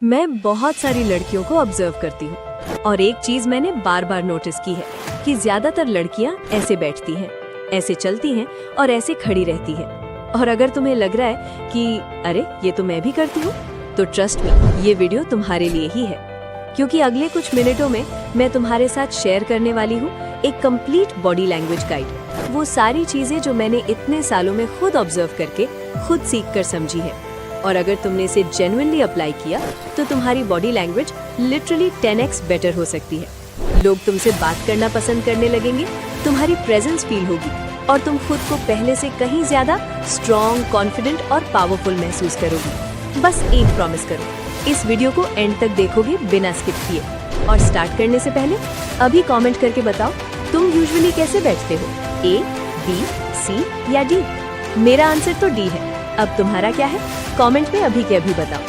मैं बहुत सारी लड़कियों को ऑब्जर्व करती हूँ और एक चीज मैंने बार बार नोटिस की है कि ज्यादातर लड़कियाँ ऐसे बैठती हैं, ऐसे चलती हैं और ऐसे खड़ी रहती हैं। और अगर तुम्हें लग रहा है कि अरे ये तो मैं भी करती हूँ, तो ट्रस्ट मी, ये वीडियो तुम्हारे लिए ही है, क्योंकि अगले कुछ मिनटों में मैं तुम्हारे साथ शेयर करने वाली हूँ एक कंप्लीट बॉडी लैंग्वेज गाइड। वो सारी चीजें जो मैंने इतने सालों में खुद ऑब्जर्व करके खुद सीख कर समझी है, और अगर तुमने इसे जेन्युइनली अप्लाई किया तो तुम्हारी body language literally 10x better हो सकती है। लोग तुमसे बात करना पसंद करने लगेंगे, तुम्हारी प्रेजेंस फील होगी और तुम खुद को पहले से कहीं ज्यादा स्ट्रॉन्ग, कॉन्फिडेंट और पावरफुल महसूस करोगी। बस एक प्रॉमिस करो, इस वीडियो को एंड तक देखोगे बिना स्किप किए। और स्टार्ट करने से पहले अभी कमेंट करके बताओ तुम यूजुअली कैसे बैठते हो, A, B, C या D? मेरा आंसर तो D है। अब तुम्हारा क्या है? कमेंट में अभी के अभी बताओ।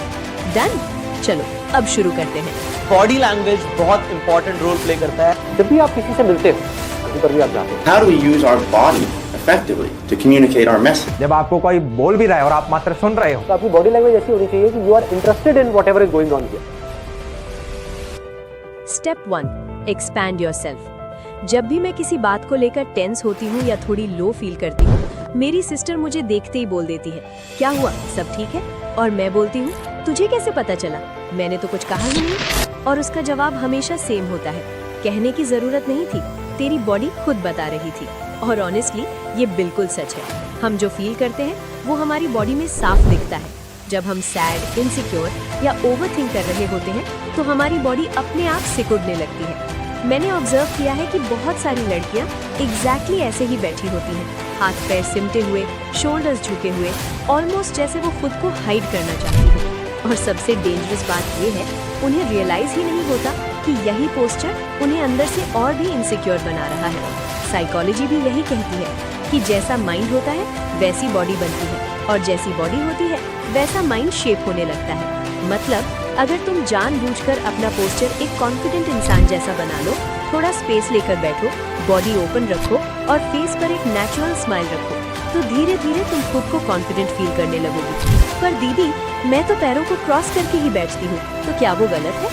डन? चलो अब शुरू करते हैं। बॉडी लैंग्वेज बहुत इंपॉर्टेंट रोल प्ले करता है। जब भी आप किसी से मिलते हो, कहीं पर भी आप जाते हो, How do we use our body effectively to communicate our message? जब आपको कोई बोल भी रहा है और आप मात्र सुन रहे हो, तो आपकी बॉडी लैंग्वेज ऐसी होनी चाहिए कि you are interested in whatever is going on here. Step 1, expand yourself. जब भी मैं किसी बात को लेकर टेंस होती हूँ या थोड़ी लो फील करती हूँ, मेरी सिस्टर मुझे देखते ही बोल देती है, क्या हुआ, सब ठीक है? और मैं बोलती हूँ, तुझे कैसे पता चला? मैंने तो कुछ कहा ही नहीं। और उसका जवाब हमेशा सेम होता है, कहने की जरूरत नहीं थी, तेरी बॉडी खुद बता रही थी। और ऑनेस्टली ये बिल्कुल सच है। हम जो फील करते हैं वो हमारी बॉडी में साफ दिखता है। जब हम सैड, इनसिक्योर या ओवरथिंक कर रहे होते हैं तो हमारी बॉडी अपने आप सिकुड़ने लगती है। मैंने ऑब्जर्व किया है कि बहुत सारी लड़कियां एग्जैक्टली ऐसे ही बैठी होती हैं, हाथ पैर सिमटे हुए, शोल्डर्स झुके हुए, ऑलमोस्ट जैसे वो खुद को हाइड करना चाहती हैं। और सबसे डेंजरस बात ये है, उन्हें रियलाइज ही नहीं होता कि यही पोस्चर उन्हें अंदर से और भी इनसिक्योर बना रहा है। साइकोलॉजी भी यही कहती है कि जैसा माइंड होता है वैसी बॉडी बनती है, और जैसी बॉडी होती है वैसा माइंड शेप होने लगता है। मतलब अगर तुम जानबूझकर अपना पोस्चर एक कॉन्फिडेंट इंसान जैसा बना लो, थोड़ा स्पेस लेकर बैठो, बॉडी ओपन रखो और फेस पर एक नेचुरल स्माइल रखो, तो धीरे धीरे तुम खुद को कॉन्फिडेंट फील करने लगोगी। पर दीदी, मैं तो पैरों को क्रॉस करके ही बैठती हूँ, तो क्या वो गलत है?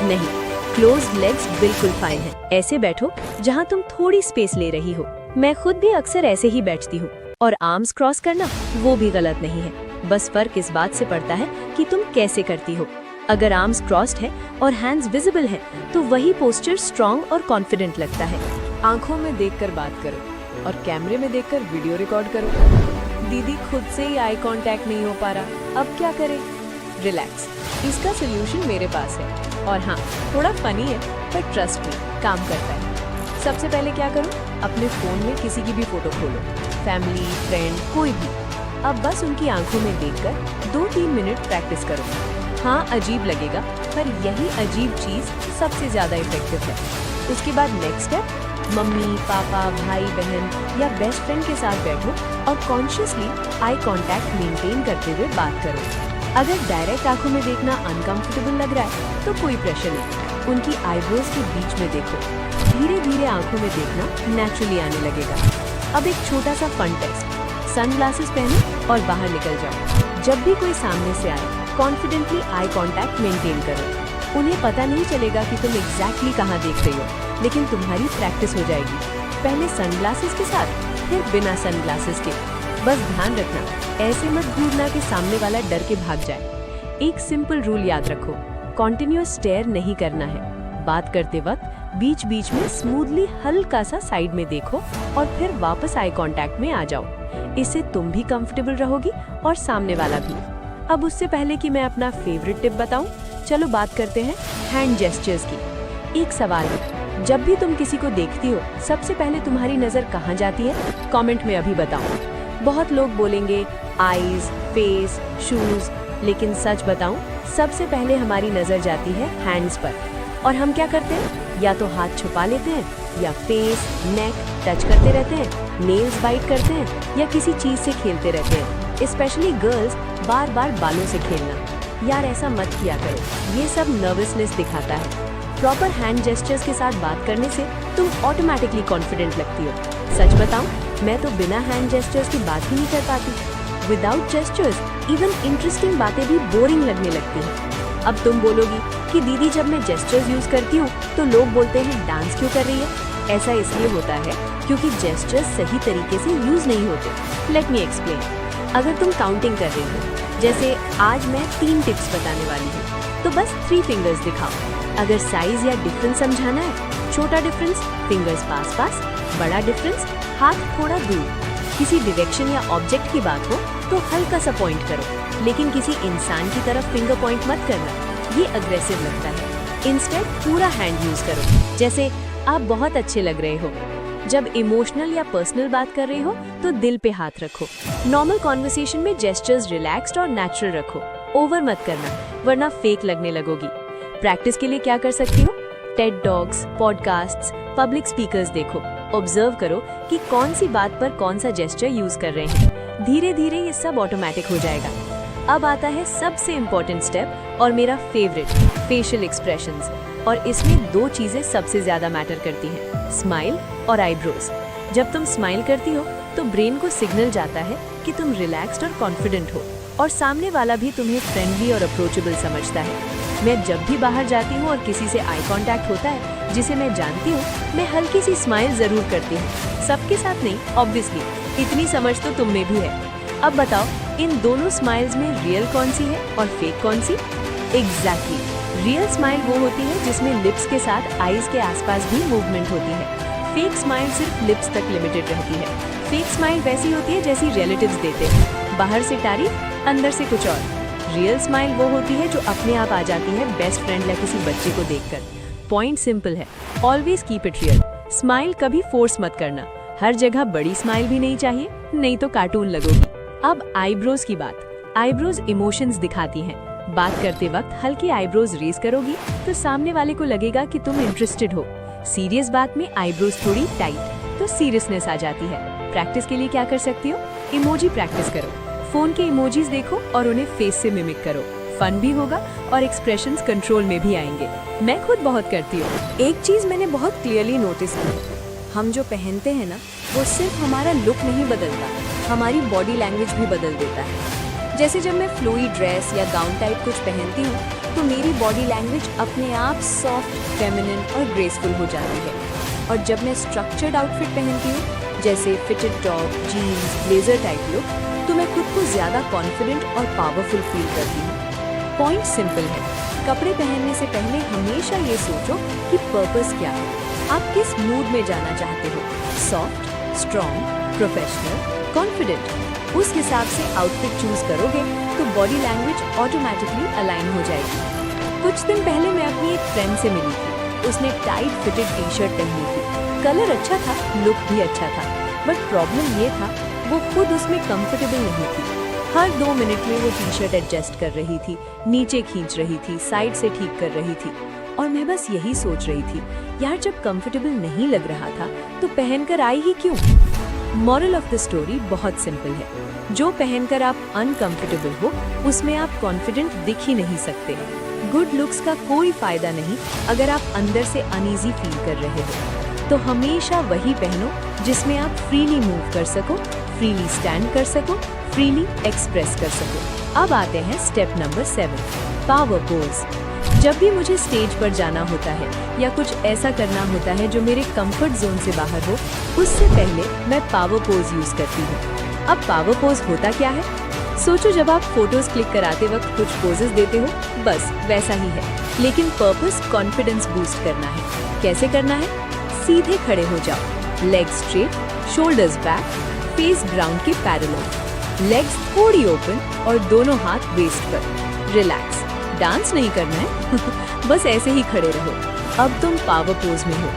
नहीं, क्लोज्ड लेग्स बिल्कुल फाइन है। ऐसे बैठो जहाँ तुम थोड़ी स्पेस ले रही हो। मैं खुद भी अक्सर ऐसे ही बैठती हूँ। और आर्म्स क्रॉस करना वो भी गलत नहीं है, बस फर्क इस बात से पड़ता है कि तुम कैसे करती हो। अगर आर्म्स क्रॉस्ड है और हैंड्स विजिबल है तो वही पोस्चर स्ट्रॉन्ग और कॉन्फिडेंट लगता है। आंखों में देखकर बात करो और कैमरे में देखकर वीडियो रिकॉर्ड करो। दीदी, खुद से ही आई कांटेक्ट नहीं हो पा रहा, अब क्या करें? रिलैक्स, इसका सोल्यूशन मेरे पास है। और हाँ, थोड़ा फनी है पर ट्रस्ट मी, काम करता है। सबसे पहले क्या करो, अपने फोन में किसी की भी फोटो खोलो, फैमिली, फ्रेंड, कोई भी। अब बस उनकी आंखों में देखकर 2-3 मिनट प्रैक्टिस करो। हाँ, अजीब लगेगा, पर यही अजीब चीज सबसे ज्यादा इफेक्टिव है। उसके बाद नेक्स्ट स्टेप, मम्मी, पापा, भाई, बहन या बेस्ट फ्रेंड के साथ बैठो और कॉन्शियसली आई कांटेक्ट मेंटेन करते हुए बात करो। अगर डायरेक्ट आंखों में देखना अनकंफर्टेबल लग रहा है तो कोई प्रेशर नहीं, उनकी आईब्रोज के बीच में देखो। धीरे धीरे आंखों में देखना नेचुरली आने लगेगा। अब एक छोटा सा फन टेस्ट, सनग्लासेस पहनो और बाहर निकल जाओ। जब भी कोई सामने से आए, कॉन्फिडेंटली आई कांटेक्ट मेंटेन करो। उन्हें पता नहीं चलेगा कि तुम एग्जैक्टली कहाँ देख रही हो, लेकिन तुम्हारी प्रैक्टिस हो जाएगी। पहले सनग्लासेस के साथ, फिर बिना सनग्लासेस के। बस ध्यान रखना, ऐसे मत घूरना कि सामने वाला डर के भाग जाए। एक सिंपल रूल याद रखो, कॉन्टिन्यूअस स्टेयर नहीं करना है। बात करते वक्त बीच बीच में स्मूथली हल्का सा साइड में देखो और फिर वापस आई कांटेक्ट में आ जाओ। इससे तुम भी कंफर्टेबल रहोगी और सामने वाला भी। अब उससे पहले कि मैं अपना फेवरेट टिप बताऊं, चलो बात करते हैं हैंड जेस्चर्स की। एक सवाल है, जब भी तुम किसी को देखती हो सबसे पहले तुम्हारी नजर कहाँ जाती है? कमेंट में अभी बताओ। बहुत लोग बोलेंगे आईज, फेस, शूज, लेकिन सच बताऊं, सबसे पहले हमारी नजर जाती है हैंड्स पर। और हम क्या करते हैं? या तो हाथ छुपा लेते हैं, या फेस, नेक टच करते रहते हैं, नेल्स बाइट करते हैं, या किसी चीज से खेलते रहते हैं। स्पेशली गर्ल्स बार बार बालों से खेलना। यार ऐसा मत किया करो, ये सब नर्वसनेस दिखाता है। प्रॉपर हैंड जेस्चर्स के साथ बात करने से तुम ऑटोमेटिकली कॉन्फिडेंट लगती हो। सच बताऊं, मैं तो बिना हैंड जेस्चर्स की बात ही नहीं कर पाती। विदाउट जेस्चर्स इवन इंटरेस्टिंग बातें भी बोरिंग लगने लगती हैं। अब तुम बोलोगी कि दीदी जब मैं जेस्चर्स यूज करती हूँ तो लोग बोलते हैं डांस क्यों कर रही है। ऐसा इसलिए होता है क्योंकि जेस्चर्स सही तरीके से यूज नहीं होते। Let me explain. अगर तुम काउंटिंग कर रही हो, जैसे आज मैं 3 टिप्स बताने वाली हूँ, तो बस 3 फिंगर्स दिखाओ। अगर साइज या डिफरेंस समझाना है, छोटा डिफरेंस फिंगर्स पास पास, बड़ा डिफरेंस हाथ थोड़ा दूर। किसी डायरेक्शन या ऑब्जेक्ट की बात हो तो हल्का सा पॉइंट करो, लेकिन किसी इंसान की तरफ फिंगर पॉइंट मत करना, ये अग्रेसिव लगता है। इंस्टेड पूरा हैंड यूज करो, जैसे आप बहुत अच्छे लग रहे हो। जब इमोशनल या पर्सनल बात कर रहे हो तो दिल पे हाथ रखो। नॉर्मल कॉन्वर्सेशन में जेस्चर्स रिलैक्स्ड और नेचुरल रखो, ओवर मत करना वरना फेक लगने लगोगी। प्रैक्टिस के लिए क्या कर सकती हो? Ted talks, podcasts, public speakers देखो, ऑब्जर्व करो कि कौन सी बात पर कौन सा जेस्चर यूज कर रहे हैं। धीरे धीरे ये सब ऑटोमेटिक हो जाएगा। अब आता है सबसे इम्पोर्टेंट स्टेप और मेरा फेवरेट, फेशियल एक्सप्रेशंस। और इसमें 2 चीजें सबसे ज्यादा मैटर करती हैं, स्माइल और आईब्रोज। जब तुम स्माइल करती हो तो ब्रेन को सिग्नल जाता है कि तुम रिलैक्स्ड और कॉन्फिडेंट हो, और सामने वाला भी तुम्हें फ्रेंडली और अप्रोचेबल समझता है। मैं जब भी बाहर जाती हूँ और किसी से आई कांटेक्ट होता है जिसे मैं जानती हूँ, मैं हल्की सी स्माइल जरूर करती हूँ। सबके साथ नहीं ऑब्वियसली, इतनी समझ तो तुम में भी है। अब बताओ इन दोनों स्माइल्स में रियल कौन सी है और फेक कौन सी? एग्जैक्टली, रियल स्माइल वो होती है जिसमें लिप्स के साथ आईज के आसपास भी मूवमेंट होती है। फेक स्माइल सिर्फ लिप्स तक लिमिटेड रहती है। फेक स्माइल वैसी होती है जैसी रिलेटिव्स देते हैं, बाहर से तारीफ, अंदर से कुछ और। रियल स्माइल वो होती है जो अपने आप आ जाती है बेस्ट फ्रेंड या किसी बच्चे को देखकर। पॉइंट सिंपल है, always keep it real. Smile कभी फोर्स मत करना, हर जगह बड़ी स्माइल भी नहीं चाहिए, नहीं तो कार्टून लगोगी। अब आईब्रोज की बात। आईब्रोज इमोशंस दिखाती हैं। बात करते वक्त हल्की आईब्रोज रेज करोगी तो सामने वाले को लगेगा कि तुम इंटरेस्टेड हो। सीरियस बात में आईब्रोज थोड़ी टाइट तो सीरियसनेस आ जाती है। प्रैक्टिस के लिए क्या कर सकती हो? इमोजी प्रैक्टिस करो, फोन के इमोजीज देखो और उन्हें फेस से मिमिक करो। फन भी होगा और एक्सप्रेशंस कंट्रोल में भी आएंगे। मैं खुद बहुत करती हूँ। एक चीज मैंने बहुत क्लियरली नोटिस की, हम जो पहनते हैं ना, वो सिर्फ हमारा लुक नहीं बदलता, हमारी बॉडी लैंग्वेज भी बदल देता है। जैसे जब मैं फ्लोई ड्रेस या गाउन टाइप कुछ पहनती हूँ तो मेरी बॉडी लैंग्वेज अपने आप सॉफ्ट, फेमिनिन और ग्रेसफुल हो जाती है। और जब मैं स्ट्रक्चर्ड आउटफिट पहनती हूँ, जैसे fitted top, jeans, blazer type look, तो मैं खुद को ज्यादा कॉन्फिडेंट और पावरफुल फील करती हूँ। पॉइंट सिंपल है, कपड़े पहनने से पहले हमेशा ये सोचो कि पर्पस क्या है, आप किस मूड में जाना चाहते हो, सॉफ्ट, स्ट्रॉन्ग, प्रोफेशनल, कॉन्फिडेंट। उस हिसाब से आउटफिट चूज करोगे तो बॉडी लैंग्वेज ऑटोमेटिकली अलाइन हो जाएगी। कुछ दिन पहले मैं अपनी एक फ्रेंड से मिली थी, उसने टाइट फिटेड टी शर्ट पहनी थी। कलर अच्छा था, लुक भी अच्छा था, बट प्रॉब्लम ये था वो खुद उसमें कंफर्टेबल नहीं थी। हर 2 मिनट में वो टी शर्ट एडजस्ट कर रही थी, नीचे खींच रही थी, साइड से ठीक कर रही थी। और मैं बस यही सोच रही थी, यार जब कंफर्टेबल नहीं लग रहा था तो पहनकर आई ही क्यों? मॉरल ऑफ द स्टोरी बहुत सिंपल है, जो पहनकर आप अनकंफर्टेबल हो उसमें आप कॉन्फिडेंट दिख ही नहीं सकते। गुड लुक्स का कोई फायदा नहीं अगर आप अंदर से अनईजी फील कर रहे हो। तो हमेशा वही पहनो जिसमें आप फ्रीली मूव कर सको, फ्रीली स्टैंड कर सको, फ्रीली एक्सप्रेस कर सको। अब आते हैं स्टेप नंबर 7, पावर पोज। जब भी मुझे स्टेज पर जाना होता है या कुछ ऐसा करना होता है जो मेरे कंफर्ट जोन से बाहर हो, उससे पहले मैं पावर पोज यूज करती हूँ। अब पावर पोज होता क्या है? सोचो जब आप फोटोज क्लिक कराते वक्त कुछ पोजेस देते हो, बस वैसा ही है, लेकिन पर्पस कॉन्फिडेंस बूस्ट करना है। कैसे करना है? सीधे खड़े हो जाओ, leg straight, shoulders back, face ground के पैरेलल, लेग्स थोड़ी ओपन और दोनों हाथ वेस्ट पर। रिलैक्स, डांस नहीं करना है बस ऐसे ही खड़े रहो। अब तुम पावर पोज में हो।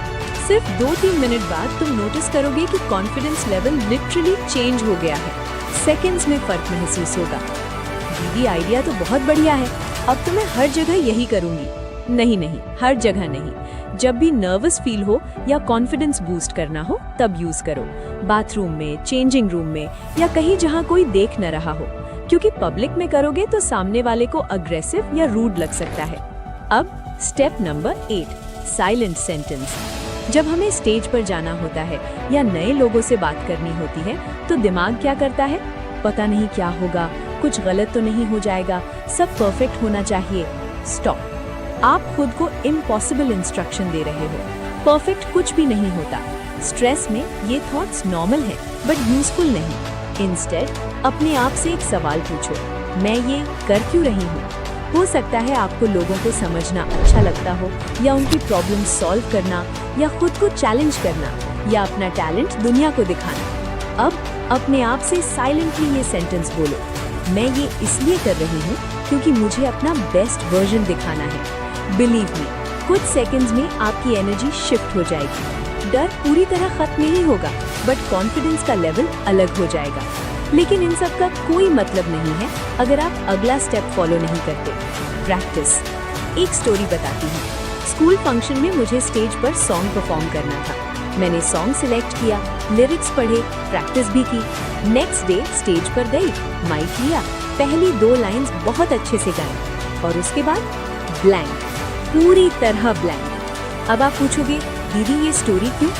सिर्फ 2-3 मिनट बाद तुम नोटिस करोगे कि कॉन्फिडेंस लेवल लिटरली चेंज हो गया है। सेकंड्स में फर्क महसूस होगा। दीदी आइडिया तो बहुत बढ़िया है, अब तो मैं हर जगह यही करूंगी। नहीं, हर जगह नहीं। जब भी नर्वस फील हो या कॉन्फिडेंस बूस्ट करना हो तब यूज करो। बाथरूम में, चेंजिंग रूम में या कहीं जहाँ कोई देख न रहा हो, क्योंकि पब्लिक में करोगे तो सामने वाले को अग्रेसिव या रूड लग सकता है। अब स्टेप नंबर 8, साइलेंट सेंटेंस। जब हमें स्टेज पर जाना होता है या नए लोगों से बात करनी होती है तो दिमाग क्या करता है? पता नहीं क्या होगा, कुछ गलत तो नहीं हो जाएगा, सब परफेक्ट होना चाहिए। स्टॉप। आप खुद को इम्पॉसिबल इंस्ट्रक्शन दे रहे हो। परफेक्ट कुछ भी नहीं होता। स्ट्रेस में ये थॉट्स नॉर्मल हैं, बट यूजफुल नहीं। इंस्टेड अपने आप से एक सवाल पूछो, मैं ये कर क्यों रही हूँ? हो सकता है आपको लोगों को समझना अच्छा लगता हो, या उनकी प्रॉब्लम सॉल्व करना, या खुद को चैलेंज करना, या अपना टैलेंट दुनिया को दिखाना। अब अपने आप से साइलेंटली ये सेंटेंस बोलो, मैं ये इसलिए कर रही हूँ क्योंकि मुझे अपना बेस्ट वर्जन दिखाना है। बिलीव मी, कुछ सेकंड्स में आपकी एनर्जी शिफ्ट हो जाएगी। डर पूरी तरह खत्म नहीं होगा, बट कॉन्फिडेंस का लेवल अलग हो जाएगा। लेकिन इन सब का कोई मतलब नहीं है अगर आप अगला स्टेप फॉलो नहीं करते। प्रैक्टिस। एक स्टोरी बताती हूँ। स्कूल फंक्शन में मुझे स्टेज पर सॉन्ग परफॉर्म करना था। मैंने सॉन्ग सिलेक्ट किया, लिरिक्स पढ़े, प्रैक्टिस भी की। नेक्स्ट डे स्टेज पर गई, माइक लिया, पहली 2 लाइंस बहुत अच्छे से गाई, और उसके बाद ब्लैंक, पूरी तरह ब्लैंक। अब आप पूछोगे, दीदी ये स्टोरी क्यों?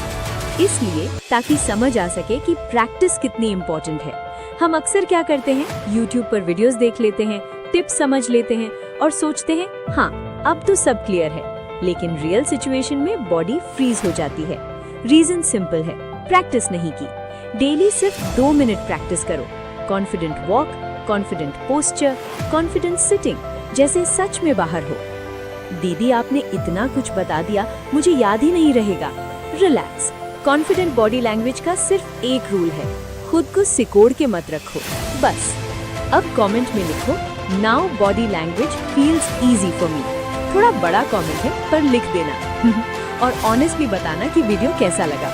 इसलिए ताकि समझ आ सके कि प्रैक्टिस कितनी इम्पोर्टेंट है। हम अक्सर क्या करते हैं, YouTube पर वीडियोस देख लेते हैं, टिप्स समझ लेते हैं और सोचते हैं हाँ अब तो सब क्लियर है, लेकिन रियल सिचुएशन में बॉडी फ्रीज हो जाती है। रीजन सिंपल है, प्रैक्टिस नहीं की। डेली सिर्फ 2 मिनट प्रैक्टिस करो। Confident walk, confident posture, confident sitting, जैसे सच में बाहर हो। दीदी आपने इतना कुछ बता दिया, मुझे याद ही नहीं रहेगा। रिलैक्स। कॉन्फिडेंट बॉडी लैंग्वेज का सिर्फ एक रूल है, खुद को सिकोड़ के मत रखो, बस। अब कमेंट में लिखो, now body language feels easy for me. थोड़ा बड़ा कमेंट है पर लिख देना और ऑनेस्टली बताना कि वीडियो कैसा लगा।